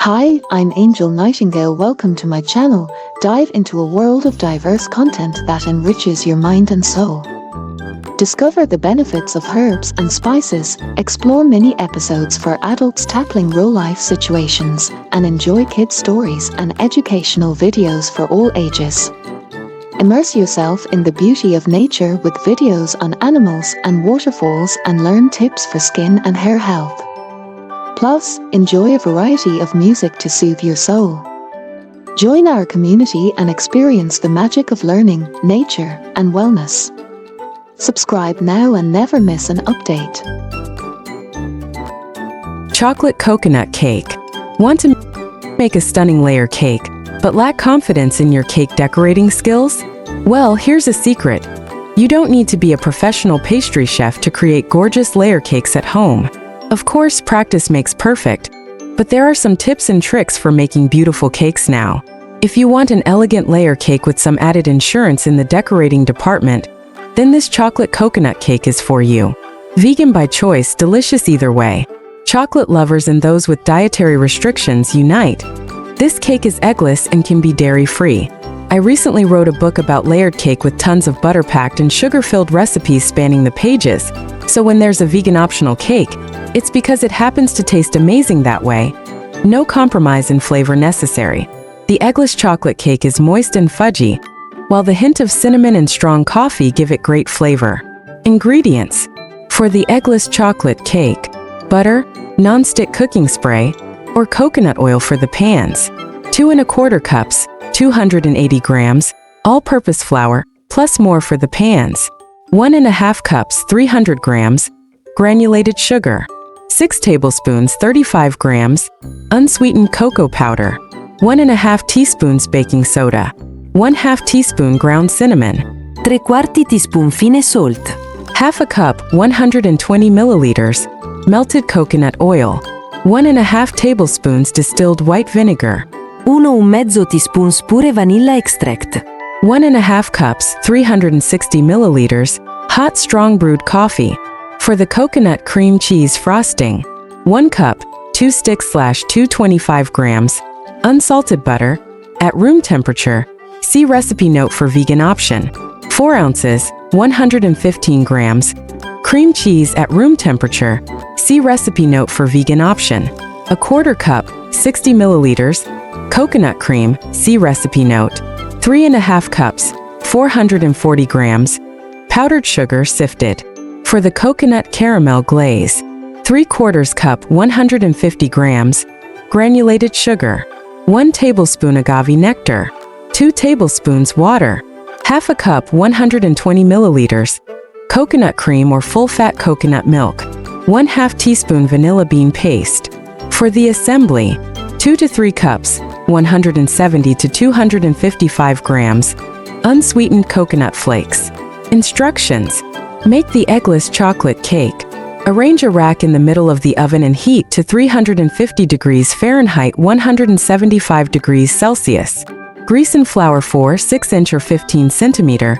Hi, I'm Angel Nightingale. Welcome to my channel. Dive into a world of diverse content that enriches your mind and soul. Discover the benefits of herbs and spices, explore mini episodes for adults tackling real-life situations, and enjoy kids' stories and educational videos for all ages. Immerse yourself in the beauty of nature with videos on animals and waterfalls and learn tips for skin and hair health. Plus, enjoy a variety of music to soothe your soul. Join our community and experience the magic of learning, nature, and wellness. Subscribe now and never miss an update. Chocolate coconut cake. Want to make a stunning layer cake, but lack confidence in your cake decorating skills? Well, here's a secret. You don't need to be a professional pastry chef to create gorgeous layer cakes at home. Of course, practice makes perfect, but there are some tips and tricks for making beautiful cakes now. If you want an elegant layer cake with some added insurance in the decorating department, then this chocolate coconut cake is for you. Vegan by choice, delicious either way. Chocolate lovers and those with dietary restrictions unite. This cake is eggless and can be dairy-free. I recently wrote a book about layered cake with tons of butter-packed and sugar-filled recipes spanning the pages, so when there's a vegan optional cake, it's because it happens to taste amazing that way. No compromise in flavor necessary. The eggless chocolate cake is moist and fudgy, while the hint of cinnamon and strong coffee give it great flavor. Ingredients. For the eggless chocolate cake: butter, non-stick cooking spray, or coconut oil for the pans. 2 1/4 cups, 280 grams, all-purpose flour, plus more for the pans. 1 1/2 cups, 300 grams, granulated sugar. 6 tablespoons, 35 grams, unsweetened cocoa powder. 1 1/2 teaspoons baking soda. 1/2 teaspoon ground cinnamon. 3/4 teaspoon fine salt. 1/2 cup, 120 milliliters, melted coconut oil. 1 1/2 tablespoons distilled white vinegar. 1,5 teaspoons pure vanilla extract. 1 1/2 cups, 360 milliliters, hot strong brewed coffee. For the coconut cream cheese frosting: 1 cup, 2 sticks/225 grams, unsalted butter, at room temperature. See recipe note for vegan option. 4 ounces, 115 grams, cream cheese at room temperature. See recipe note for vegan option. 1/4 cup, 60 milliliters, coconut cream. See recipe note. 3 1/2 cups, 440 grams, powdered sugar sifted. For the coconut caramel glaze: 3/4 cup, 150 grams, granulated sugar. 1 tablespoon agave nectar. 2 tablespoons water. 1/2 cup, 120 milliliters, coconut cream or full-fat coconut milk. 1/2 teaspoon vanilla bean paste. For the assembly: 2 to 3 cups, 170 to 255 grams, unsweetened coconut flakes. Instructions: make the eggless chocolate cake. Arrange a rack in the middle of the oven and heat to 350 degrees Fahrenheit, 175 degrees Celsius. Grease and flour 4 6-inch or 15 centimeter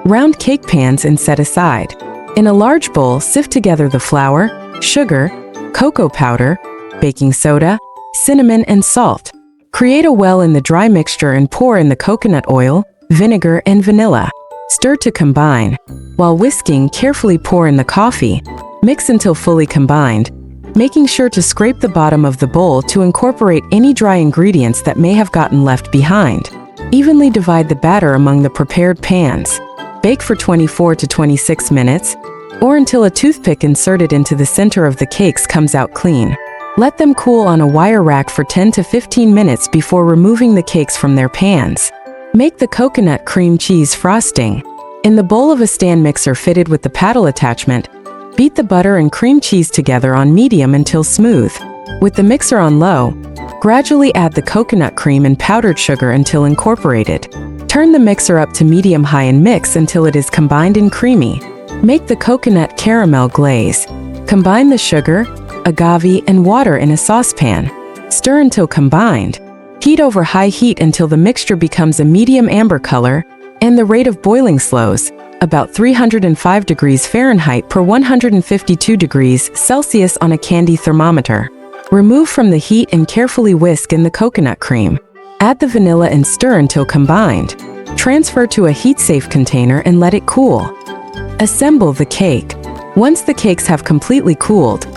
round cake pans and set aside. In a large bowl, sift together the flour, sugar, cocoa powder, baking soda, cinnamon, and salt. Create a well in the dry mixture and pour in the coconut oil, vinegar, and vanilla. Stir to combine. While whisking, carefully pour in the coffee. Mix until fully combined, making sure to scrape the bottom of the bowl to incorporate any dry ingredients that may have gotten left behind. Evenly divide the batter among the prepared pans. Bake for 24 to 26 minutes, or until a toothpick inserted into the center of the cakes comes out clean. Let them cool on a wire rack for 10 to 15 minutes before removing the cakes from their pans. Make the coconut cream cheese frosting. In the bowl of a stand mixer fitted with the paddle attachment, beat the butter and cream cheese together on medium until smooth. With the mixer on low, gradually add the coconut cream and powdered sugar until incorporated. Turn the mixer up to medium-high and mix until it is combined and creamy. Make the coconut caramel glaze. Combine the sugar, agave, and water in a saucepan. Stir until combined. Heat over high heat until the mixture becomes a medium amber color, and the rate of boiling slows, about 305 degrees Fahrenheit per 152 degrees Celsius on a candy thermometer. Remove from the heat and carefully whisk in the coconut cream. Add the vanilla and stir until combined. Transfer to a heat-safe container and let it cool. Assemble the cake. Once the cakes have completely cooled,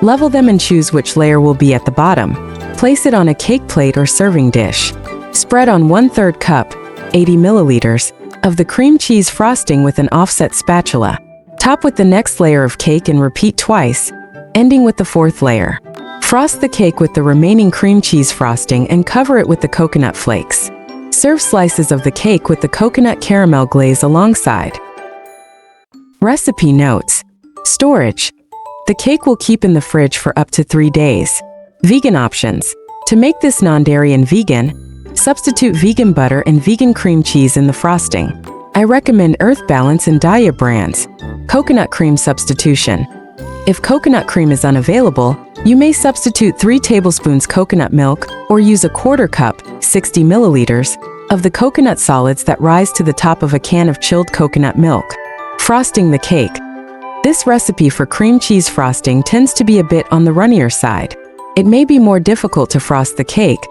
level them and choose which layer will be at the bottom. Place it on a cake plate or serving dish. Spread on 1/3 cup, 80 milliliters, of the cream cheese frosting with an offset spatula. Top with the next layer of cake and repeat twice, ending with the 4th layer. Frost the cake with the remaining cream cheese frosting and cover it with the coconut flakes. Serve slices of the cake with the coconut caramel glaze alongside. Recipe notes. Storage. The cake will keep in the fridge for up to 3 days. Vegan options. To make this non-dairy and vegan, substitute vegan butter and vegan cream cheese in the frosting. I recommend Earth Balance and Daya brands. Coconut cream substitution. If coconut cream is unavailable, you may substitute 3 tablespoons coconut milk or use a 1/4 cup, 60 milliliters, of the coconut solids that rise to the top of a can of chilled coconut milk. Frosting the cake. This recipe for cream cheese frosting tends to be a bit on the runnier side. It may be more difficult to frost the cake,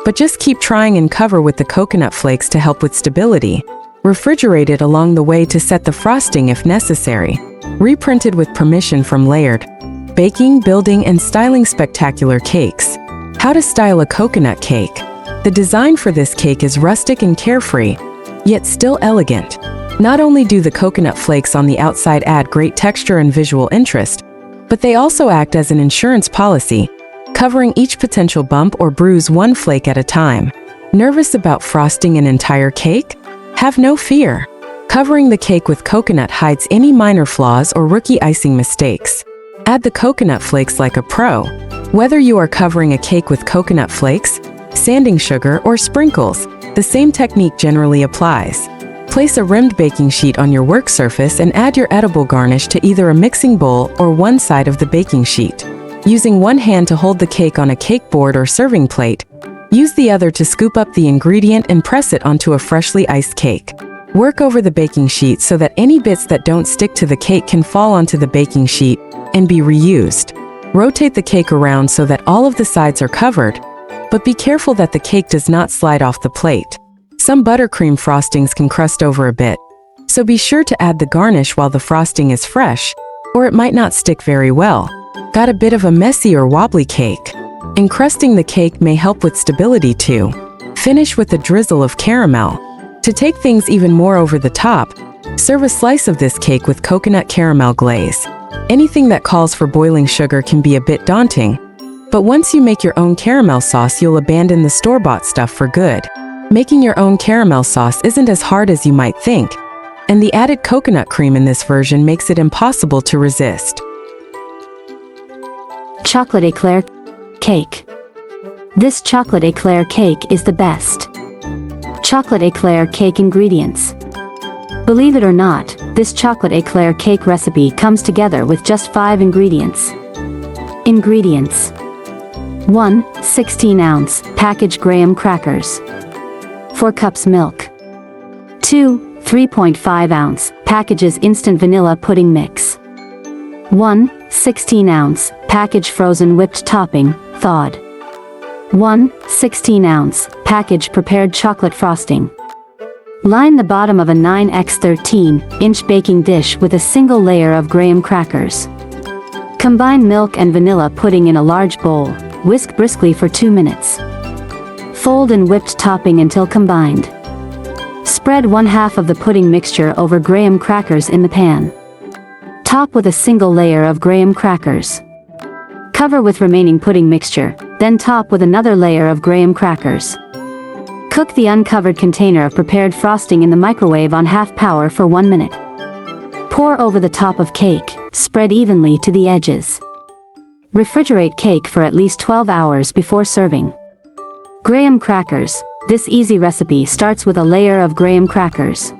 but just keep trying and cover with the coconut flakes to help with stability. Refrigerate it along the way to set the frosting if necessary. Reprinted with permission from Layered. Baking, building, and styling spectacular cakes. How to style a coconut cake. The design for this cake is rustic and carefree, yet still elegant. Not only do the coconut flakes on the outside add great texture and visual interest, but they also act as an insurance policy, covering each potential bump or bruise one flake at a time. Nervous about frosting an entire cake? Have no fear. Covering the cake with coconut hides any minor flaws or rookie icing mistakes. Add the coconut flakes like a pro. Whether you are covering a cake with coconut flakes, sanding sugar, or sprinkles, the same technique generally applies. Place a rimmed baking sheet on your work surface and add your edible garnish to either a mixing bowl or one side of the baking sheet. Using one hand to hold the cake on a cake board or serving plate, use the other to scoop up the ingredient and press it onto a freshly iced cake. Work over the baking sheet so that any bits that don't stick to the cake can fall onto the baking sheet and be reused. Rotate the cake around so that all of the sides are covered, but be careful that the cake does not slide off the plate. Some buttercream frostings can crust over a bit, so be sure to add the garnish while the frosting is fresh, or it might not stick very well. Got a bit of a messy or wobbly cake? Encrusting the cake may help with stability too. Finish with a drizzle of caramel. To take things even more over the top, serve a slice of this cake with coconut caramel glaze. Anything that calls for boiling sugar can be a bit daunting, but once you make your own caramel sauce, you'll abandon the store-bought stuff for good. Making your own caramel sauce isn't as hard as you might think, and the added coconut cream in this version makes it impossible to resist. Chocolate Eclair cake. This chocolate eclair cake is the best. Chocolate eclair cake ingredients. Believe it or not, this chocolate eclair cake recipe comes together with just 5 ingredients. Ingredients: 1 16-ounce packaged graham crackers, 4 cups milk, 2 3.5-ounce packages instant vanilla pudding mix, 1 16-ounce package frozen whipped topping, thawed, 1 16-ounce package prepared chocolate frosting. Line the bottom of a 9x13-inch baking dish with a single layer of graham crackers. Combine milk and vanilla pudding in a large bowl, whisk briskly for 2 minutes. Fold in whipped topping until combined. Spread 1/2 of the pudding mixture over graham crackers in the pan. Top with a single layer of graham crackers. Cover with remaining pudding mixture, then top with another layer of graham crackers. Cook the uncovered container of prepared frosting in the microwave on half power for 1 minute. Pour over the top of cake, spread evenly to the edges. Refrigerate cake for at least 12 hours before serving. Graham crackers. This easy recipe starts with a layer of graham crackers.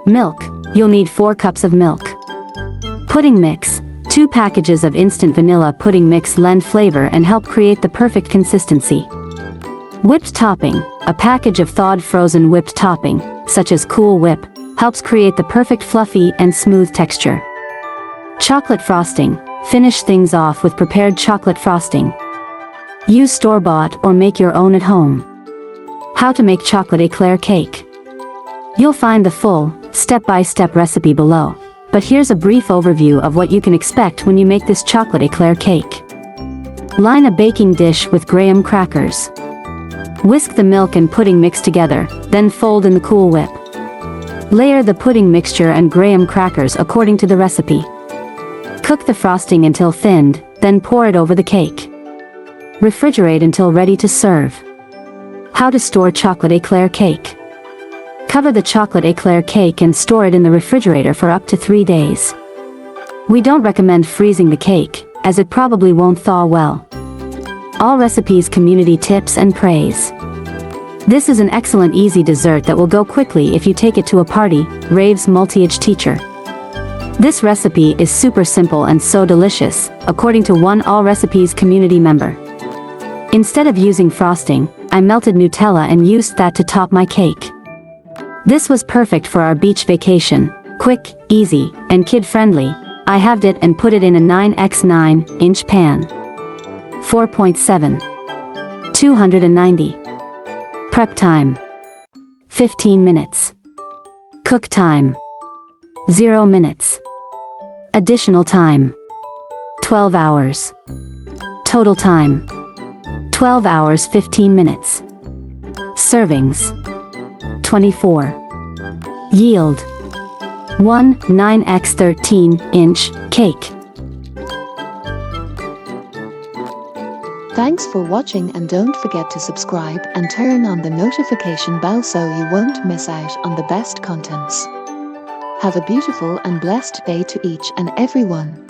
Milk. You'll need 4 cups of milk. Pudding mix. 2 packages of instant vanilla pudding mix lend flavor and help create the perfect consistency. Whipped topping. A package of thawed frozen whipped topping, such as Cool Whip, helps create the perfect fluffy and smooth texture. Chocolate frosting. Finish things off with prepared chocolate frosting. Use store-bought or make your own at home. How to make chocolate eclair cake. You'll find the full, step-by-step recipe below. But here's a brief overview of what you can expect when you make this chocolate eclair cake. Line a baking dish with graham crackers. Whisk the milk and pudding mix together, then fold in the Cool Whip. Layer the pudding mixture and graham crackers according to the recipe. Cook the frosting until thinned, then pour it over the cake. Refrigerate until ready to serve. How to store chocolate eclair cake. Cover the chocolate eclair cake and store it in the refrigerator for up to 3 days. We don't recommend freezing the cake, as it probably won't thaw well. All recipes, community tips and praise. This is an excellent easy dessert that will go quickly if you take it to a party, raves multi-age teacher. This recipe is super simple and so delicious, according to one All Recipes community member. Instead of using frosting, I melted Nutella and used that to top my cake. This was perfect for our beach vacation, quick, easy, and kid-friendly. I halved it and put it in a 9x9-inch pan. 4.7. 290. Prep time. 15 minutes. Cook time. 0 minutes. Additional time. 12 hours. Total time. 12 hours 15 minutes. Servings. 24. Yield. 1 9x13-inch cake. Thanks for watching, and don't forget to subscribe and turn on the notification bell so you won't miss out on the best contents. Have a beautiful and blessed day to each and everyone.